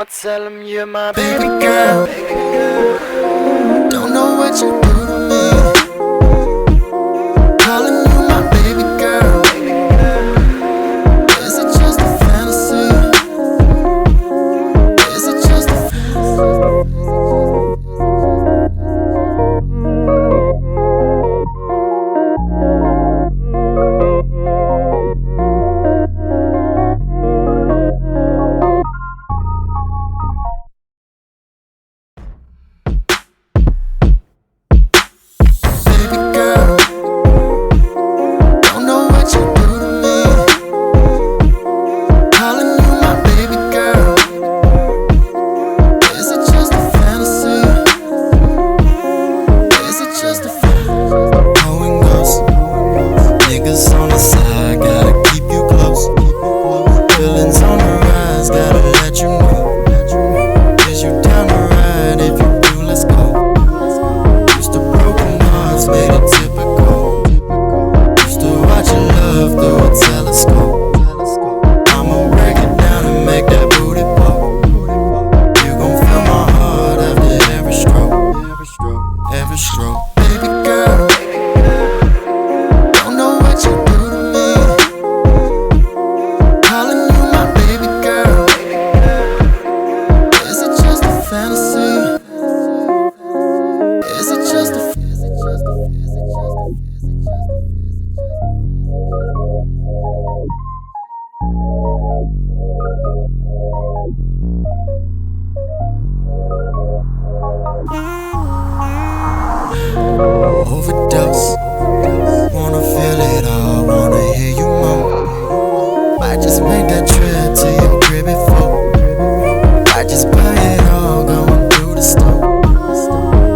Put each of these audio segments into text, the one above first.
I'ma tell him you're my baby girl. Don't know what you do to me. Calling you my baby girl. Is it just a fantasy? Is it just a overdose? Wanna feel it all, wanna hear you moan. Might just make that trip to your crib before. Might just buy it all, going through the store.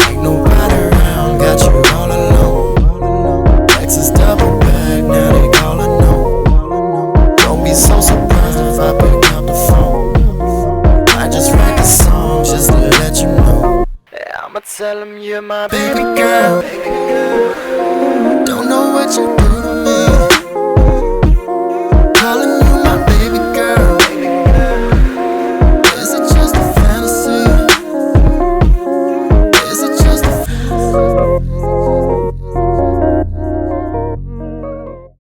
Ain't nobody around, got you all alone. Texas double back, now they calling on. Don't be so surprised if I pick up the phone. I just write the song just to let you know. I'ma tell him you're my Baby girl, don't know what you do.